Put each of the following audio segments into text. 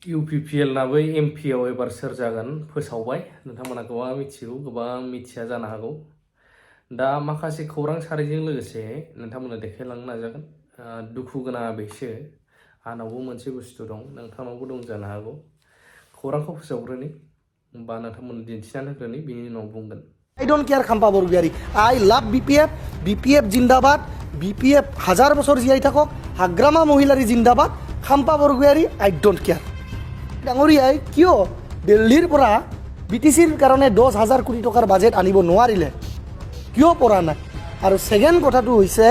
UPPL नाबो MP आव एबार सोर जागोन फोसावबाय नोंथांमोना गोबां मिथिगौ गोबां मिथिया जानो हागौ दा माखासे खौरां सारिजों लोगोसे नोंथांमोना देखायलांनो नाजागोन दुखु गोनाङा बेसो आंनावबो मोनसे बुस्थु दं नोंथांनावबो दं जानो हागौ खौरांखौ फोसावग्रोनि बा नोंथांमोना दिन्थिनानै होग्रोनि बिनि उनाव बुंगोन I don't care Khampa Borofwr. I love BPF. BPF जिंदाबाद. BPF হাজার বছর জিয়াই থাকক. হাগ্রামা মহিলারি জিন্দাবাদ. Khampa Borofwr I don't care. ডাঙৰীয়াই কিয় দিল্লীৰ পৰা বিটিচিৰ কাৰণে 10,000 কোটি টকাৰ বাজেট আনিব নোৱাৰিলে কিয় পৰা নাই আৰু সেকেন্ড কথাটো হৈছে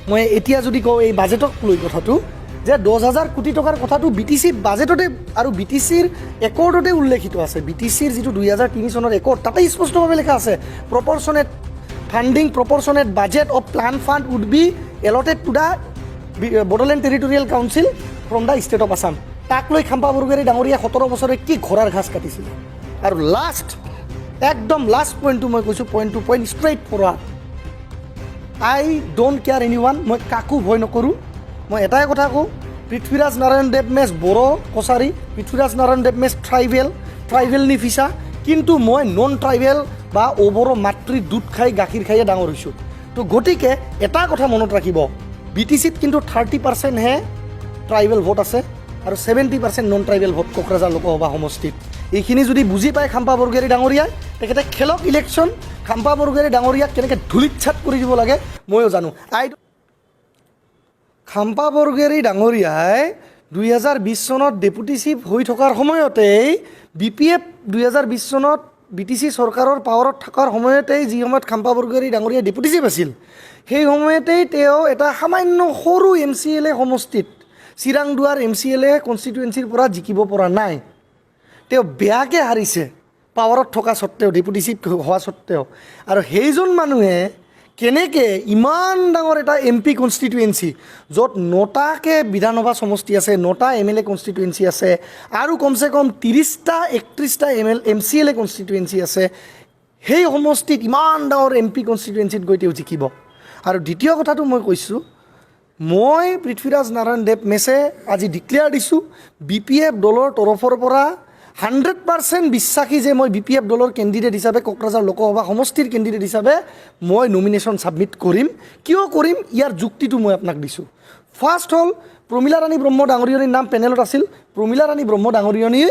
মই এতিয়া যদি কওঁ এই বাজেটক লৈ কথাটো যে 10,000 কোটি টকাৰ কথাটো বিটিচি বাজেটতে আৰু বিটিচিৰ একৰ্ডতে উল্লেখিত আছে বিটিচিৰ যিটো 2003 চনৰ একৰ্ড তাতে স্পষ্টভাৱে লেখা আছে proportionate funding proportionate budget of plan fund would be allotted to the Bodoland territorial council from the state of Assam তাক লৈ খাম্পা বৰগোহাঁই ডাঙৰীয়া 17 বছৰে কি ঘোঁৰাৰ ঘাস কাটিছিল আৰু লাষ্ট একদম লাষ্ট পইণ্টটো মই কৈছোঁ point straightforward I don't care এনি ওৱান মই কাকো ভয় নকৰোঁ মই এটাই কথা কওঁ পৃথ্বীৰাজ নাৰায়ণ দেৱ মেচ বড়ো কছাৰী পৃথ্বীৰাজ নাৰায়ণ দেৱ মেচ ট্ৰাইবেল নিফিচা কিন্তু মই নন ট্ৰাইবেল বা অবড়ো মাতৃ দুধ খাই গাখীৰ খাইয়ে ডাঙৰ হৈছোঁ তো গতিকে এটা কথা মনত ৰাখিব বিটিচিত কিন্তু 30% হে ট্ৰাইবেল ভোট আছে আৰু 70% non tribal vote Kokrajhar Lok Sabha সমষ্টিত এইখিনি যদি বুজি পায় খাম্পা বৰগোহাঁই ডাঙৰীয়াই তেখেতে খেলক ইলেকশ্যন খাম্পা বৰগোহাঁই ডাঙৰীয়াক কেনেকৈ ধূলিচ্ছাত কৰি দিব লাগে ময়ো জানো খাম্পা বৰগোহাঁই ডাঙৰীয়াই 2020 চনত ডেপুটি চিফ হৈ থকাৰ সময়তেই BPF 2020 চনত BTC চৰকাৰৰ পাৱাৰত থকাৰ সময়তেই যি সময়ত খাম্পা বৰগোহাঁই ডাঙৰীয়া ডেপুটি চিফ আছিল সেই সময়তেই তেওঁ এটা সামান্য সৰু MCLA সমষ্টিত চিৰাংদুৱাৰ MCLA কনষ্টিটুৱেঞ্চিৰ পৰা জিকিব পৰা নাই তেওঁ বেয়াকৈ হাৰিছে পাৱাৰত থকা স্বত্তেও ডেপুটি চিফ হোৱা স্বত্তেও আৰু সেইজন মানুহে কেনেকৈ ইমান ডাঙৰ এটা MP কনষ্টিটুৱেঞ্চি য'ত 9টাকৈ বিধানসভা সমষ্টি আছে 9টা MLA কনষ্টিটুৱেঞ্চি আছে আৰু কমচে কম 30টা 31টা MCLA কনষ্টিটুৱেঞ্চি আছে সেই সমষ্টিত ইমান ডাঙৰ MP কনষ্টিটুৱেঞ্চিত গৈ তেওঁ জিকিব আৰু দ্বিতীয় কথাটো মই কৈছোঁ মই পৃথ্বীৰাজ নাৰায়ণ দেৱ মেছে আজি ডিক্লেয়াৰ দিছোঁ BPF দলৰ তৰফৰ পৰা 100% বিশ্বাসী যে মই BPF দলৰ কেণ্ডিডেট হিচাপে কোকৰাঝাৰ লোকসভা সমষ্টিৰ কেণ্ডিডেট হিচাপে মই নমিনেশ্যন ছাবমিট কৰিম কিয় কৰিম ইয়াৰ যুক্তিটো মই আপোনাক দিছোঁ ফাৰ্ষ্ট হ'ল প্ৰমীলা ৰাণী ব্ৰহ্ম ডাঙৰীয়নীৰ নাম পেনেলত আছিল প্ৰমীলা ৰাণী ব্ৰহ্ম ডাঙৰীয়নী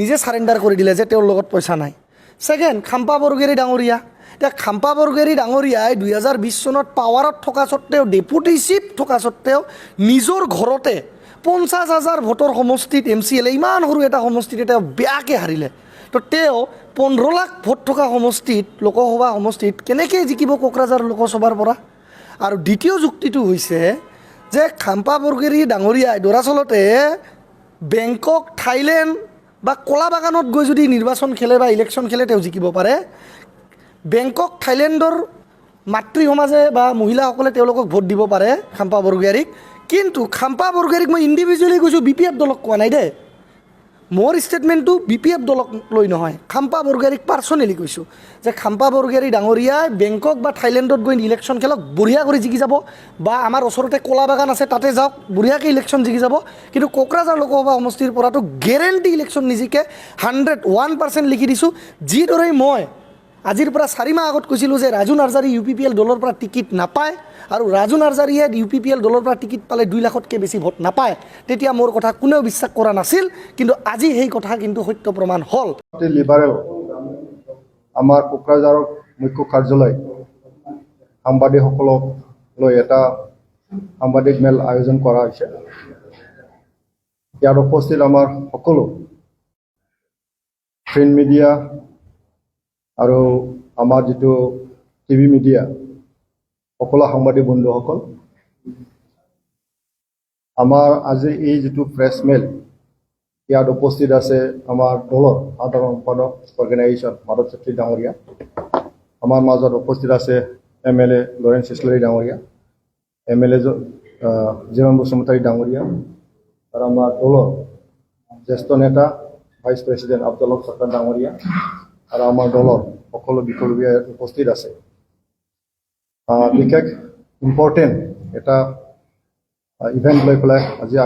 নিজে চাৰেণ্ডাৰ কৰি দিলে যে তেওঁৰ লগত পইচা নাই ছেকেণ্ড খাম্পা বৰগোহাঁই ডাঙৰীয়া এতিয়া খাম্পা বৰগোহাঁই ডাঙৰীয়াই 2020 চনত পাৱাৰত থকা স্বত্তেও ডেপুটি চিফ থকা স্বত্তেও নিজৰ ঘৰতে 50,000 ভোটৰ সমষ্টিত MCLA ইমান সৰু এটা সমষ্টিত তেওঁ বেয়াকৈ হাৰিলে তো তেওঁ 15 লাখ ভোট থকা সমষ্টিত লোকসভা সমষ্টিত কেনেকৈ জিকিব কোকৰাঝাৰ লোকসভাৰ পৰা আৰু দ্বিতীয় যুক্তিটো হৈছে যে খাম্পা বৰগোহাঁই ডাঙৰীয়াই দৰাচলতে বেংকক থাইলেণ্ড বা কলা বাগানত গৈ যদি নিৰ্বাচন খেলে বা ইলেকশ্যন খেলে তেওঁ জিকিব পাৰে বেংকক থাইলেণ্ডৰ মাতৃ সমাজে বা মহিলাসকলে তেওঁলোকক ভোট দিব পাৰে খাম্পা বৰগোহাঁইক কিন্তু খাম্পা বৰগোহাঁইক মই ইণ্ডিভিজুৱেলি কৈছোঁ BPF দলক কোৱা নাই দেই মোৰ ষ্টেটমেণ্টটো BPF দলক লৈ নহয় খাম্পা বৰগোহাঁইক পাৰ্চনেলি কৈছোঁ যে খাম্পা বৰগোহাঁই ডাঙৰীয়াই বেংকক বা থাইলেণ্ডত গৈ ইলেকশ্যন খেলক বঢ়িয়া কৰি জিকি যাব বা আমাৰ ওচৰতে কলা বাগান আছে তাতে যাওক বঢ়িয়াকৈ ইলেকশ্যন জিকি যাব কিন্তু কোকৰাঝাৰ লোকসভা সমষ্টিৰ পৰাটো গেৰেণ্টি ইলেকশ্যন নিজিকে 101% লিখি দিছোঁ যিদৰে মই আজিৰ পৰা 4 মাহ আগত কৈছিলোঁ যে ৰাজু নাৰ্জাৰী UPPL দলৰ পৰা টিকিট নাপায় আৰু ৰাজু নাৰ্জাৰীয়ে UPPL দলৰ পৰা টিকিট পালে 2 লাখতকৈ বেছি ভোট নাপায় তেতিয়া মোৰ কথা কোনেও বিশ্বাস কৰা নাছিল কিন্তু আজি সেই কথা কিন্তু সত্য প্ৰমাণ হ'ল লিবাৰেল আমাৰ কোকৰাঝাৰৰ মুখ্য কাৰ্যালয় সাংবাদিকসকলক লৈ এটা সাংবাদিক মেল আয়োজন কৰা হৈছে ইয়াত উপস্থিত আমাৰ সকলো প্ৰিণ্ট মিডিয়া আৰু আমাৰ যিটো টিভি মিডিয়া সকলো সাংবাদিক বন্ধুসকল আমাৰ আজি এই যিটো প্ৰেছ মেল ইয়াত উপস্থিত আছে আমাৰ দলৰ সাধাৰণ সম্পাদক অৰ্গেনাইজেশ্যন মাধৱ চেত্ৰী ডাঙৰীয়া আমাৰ মাজত উপস্থিত আছে MLA লৰেন্স ইছলাৰী ডাঙৰীয়া MLA জীৱন বসুমতাৰী ডাঙৰীয়া আৰু আমাৰ দলৰ জ্যেষ্ঠ নেতা ভাইচ প্ৰেছিডেণ্ট আব্দুল হক চৰকাৰ ডাঙৰীয়া আৰু আমাৰ দলৰ সকলো বিষয়ববীয়া উপস্থিত আছে বিশেষ ইম্পৰ্টেণ্ট এটা ইভেণ্ট লৈ পেলাই আজি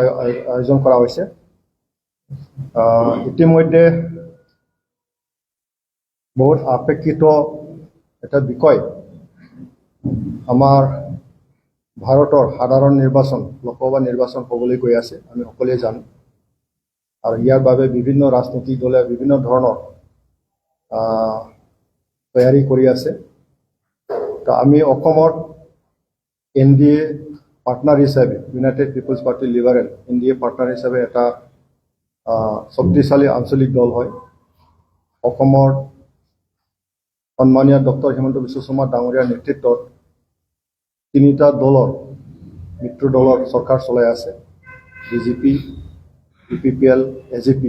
আয়োজন কৰা হৈছে ইতিমধ্যে বহুত আপেক্ষিত এটা বিষয় আমাৰ ভাৰতৰ সাধাৰণ নিৰ্বাচন লোকসভা নিৰ্বাচন হ'বলৈ গৈ আছে আমি সকলোৱে জানো আৰু ইয়াৰ বাবে বিভিন্ন ৰাজনৈতিক দলে বিভিন্ন ধৰণৰ তৈয়াৰী কৰি আছে তো আমি অসমৰ NDA পাৰ্টনাৰ হিচাপে ইউনাইটেড পিপলছ পাৰ্টি লিবাৰেল NDA পাৰ্টনাৰ হিচাপে এটা শক্তিশালী আঞ্চলিক দল হয় অসমৰ সন্মানীয় ডক্টৰ হিমন্ত বিশ্ব শৰ্মা ডাঙৰীয়াৰ নেতৃত্বত তিনিটা দলৰ মিত্ৰ দলৰ চৰকাৰ চলাই আছে BJP UPPL AJP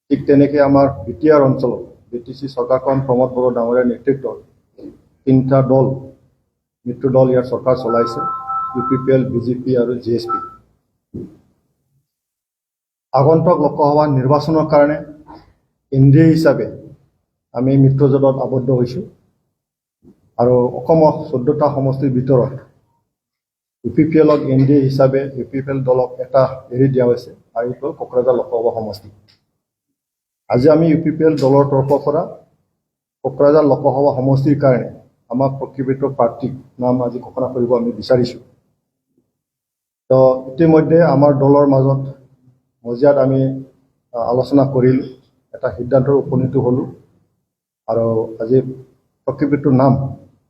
ঠিক তেনেকৈ আমাৰ BTR অঞ্চলত BTC চৰকাৰখন প্ৰমোদ বড়ো ডাঙৰীয়াৰ নেতৃত্বত তিনিটা দল মিত্ৰ দল ইয়াৰ চৰকাৰ চলাইছে UPPL BJP আৰু JSP আগন্তুক লোকসভা নিৰ্বাচনৰ কাৰণে NDA হিচাপে আমি মিত্ৰজোঁটত আবদ্ধ হৈছোঁ আৰু অসমৰ 14টা সমষ্টিৰ ভিতৰত UPPLক NDA হিচাপে UPPL দলক এটা এৰি দিয়া হৈছে আৰু এইটো কোকৰাঝাৰ লোকসভা সমষ্টি আজি আমি UPPL দলৰ তৰফৰ পৰা কোকৰাঝাৰ লোকসভা সমষ্টিৰ কাৰণে আমাৰ প্ৰকৃত প্ৰাৰ্থীৰ নাম আজি ঘোষণা কৰিব আমি বিচাৰিছোঁ তো ইতিমধ্যে আমাৰ দলৰ মাজত মজিয়াত আমি আলোচনা কৰিলোঁ এটা সিদ্ধান্তৰ উপনীত হ'লোঁ আৰু আজি প্ৰকৃত নাম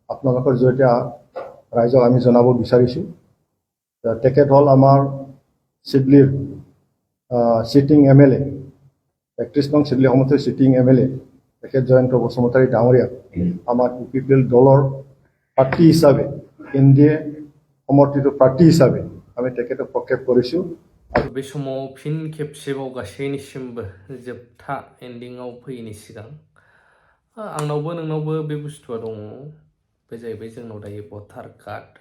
আপোনালোকৰ জৰিয়তে ৰাইজক আমি জনাব বিচাৰিছোঁ তেখেত হ'ল আমাৰ চিডলিৰ চিটিং MLA 31 নং চিডলি সমষ্টিৰ চিটিং MLA তেখেত জয়ন্ত বসুমতাৰী ডাঙৰীয়া আমাৰ UPPL দলৰ প্ৰাৰ্থী হিচাপে NDA সমৰ্থিত প্ৰাৰ্থী হিচাপে আমি তেখেতক প্ৰক্ষেপ কৰিছোঁ बे समाव फिन खेबसेबाव गासैनिसिमबो जोबथा एन्डिंआव फैयैनि सिगां आंनावबो नोंनावबो बे बुस्थुआ दङ बे जाहैबाय जोंनाव दायो भटार कार्ड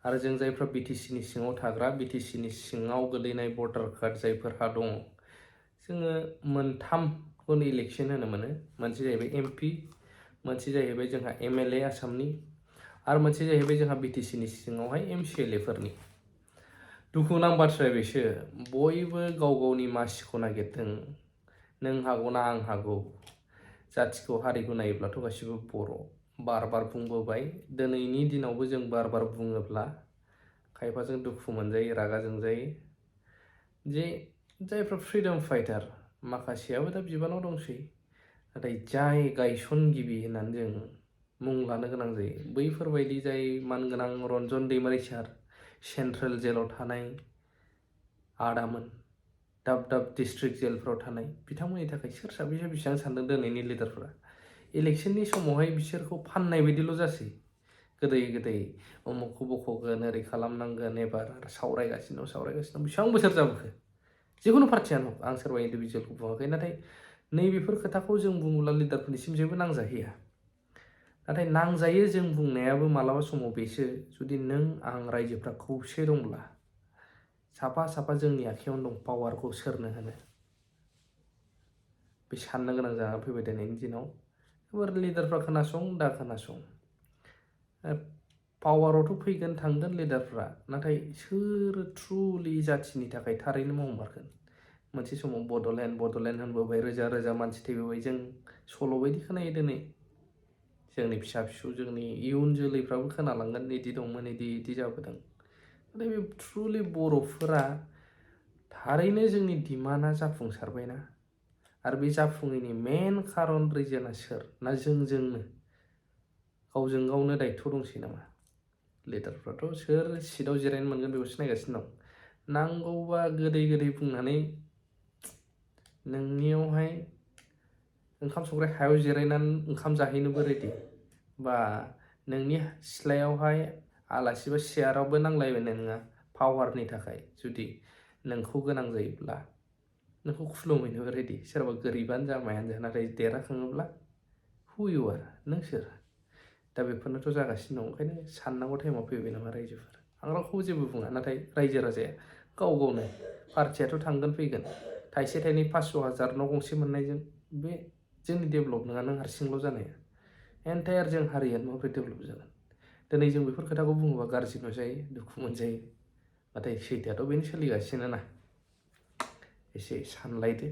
आरो जों जायफ्रा BTCनि सिङाव थाग्रा BTCनि सिङाव गोलैनाय भटार कार्ड जायफोरहा दङ जोङो मोनथामखौनो इलेक्सन होनो मोनो मोनसे जाहैबाय MP मोनसे जाहैबाय जोंहा MLA आसामनि आरो मोनसे जाहैबाय जोंहा BTCनि सिङावहाय MCLA फोरनि दुखुनां बाथ्राया बेसो बयबो गाव गावनि मासिखौ नागिरदों नों हागौना आं हागौ जाथिखौ हारिखौ नायोब्लाथ' गासिबो बर' बार बार बुंबोबाय दिनैनि दिनावबो जों बार बार बुङोब्ला खायफाजों दुखु मोनजायो रागा जोंजायो जे जायफ्रा फ्रिडम फाइटार माखासेयाबो दा बिबानाव दंसै नाथाय जाय गायसनगिरि होननानै जों मुं लानो गोनां जायो बैफोरबायदि जाय मानगोनां रन्जन दैमारि सार सेन्ट्रेल जेलाव थानाय आदामोन दाब दाब डिस्ट्रिक्ट जेलफ्राव थानाय बिथांमोननि थाखाय सोर साबैसे बेसेबां सानदों दिनैनि लिडारफोरा इलेक्शननि समावहाय बिसोरखौ फाननाय बायदिल' जासै गोदै गोदै उमुखखौ बख'गोन ओरै खालामनांगोन एबार सावरायगासिनो दं बेसेबां बोसोर जाबोखो जिखुनु पार्टियानो आं सोरबा इन्डिभिजुवेलखौ बुङाखै नाथाय नैबेफोर खोथाखौ जों बुङोब्ला लिडारफोरनिसिम जेबो नांजाहैया नाथाय नांजायो जों बुंनायाबो मालाबा समाव बेसो जुदि नों आं रायजोफ्रा खौसे दंब्ला साफा साफा जोंनि आखायावनो दं पावारखौ सोरनो होनो बे साननो गोनां जानानै फैबाय दिनैनि दिनाव एबार लिडारफ्रा खोनासं दा खोनासं पावारावथ' फैगोन थांगोन लिडारफ्रा नाथाय सोर ट्रुलि जाथिनि थाखाय थारैनो मावमारगोन मोनसे समाव बड'लेण्ड होनबोबाय रोजा रोजा मानसि थैबोबाय जों सल' बायदि खोनायो दिनै जोंनि फिसा फिसौ जोंनि इयुन जोलैफ्राबो खोनालांगोन इदि दंमोन इदि जाबोदों नाथाय बे ट्रुलि बर'फोरा थारैनो जोंनि डिमान्डआ जाफुंसारबायना आरो बे जाफुङैनि मेन खारन रिजोना सोर ना जोंनो गावजों गावनो दायित्व दंसै नामा लिडारफ्राथ' सोर सिटआव जिरायनो मोनगोन बेखौसो नायगासिनो दं नांगौबा गोदै गोदै बुंनानै नोंनियावहाय ओंखाम संग्रा हायाव जिरायनानै ओंखाम जाहैनोबो रेडि बा नोंनि सिथ्लायावहाय आलासि बा सियारावबो नांलायबायनाय नङा पावारनि थाखाय जुदि नोंखौ गोनां जायोब्ला नोंखौ खुलुमहैनोबो रेडि सोरबा गोरिबानो जा मायानो जा नाथाय देरहाखाङोब्ला हु इउ आर नों सोर दा बेफोरनोथ' जागासिनो दं ओंखायनो साननांगौ टाइमाव फैबाय नामा रायजोफोर आं रावखौबो जेबो बुङा नाथाय रायजो राजाया गाव गावनो पार्टियाथ' थांगोन फैगोन थाइसे थाइनै 500,000 न' गंसे मोननायजों बे जोंनि डेभेलप नङा नों हारसिंल' जानाया एन्टायार जों हारियानो माबोरै डेभेलप जागोन दिनै जों बेफोर खोथाखौ बुङोबा गाज्रि नुजायो दुखु मोनजायो नाथाय सैथोआथ' बेनो सोलिगासिनो ना एसे सानलायदो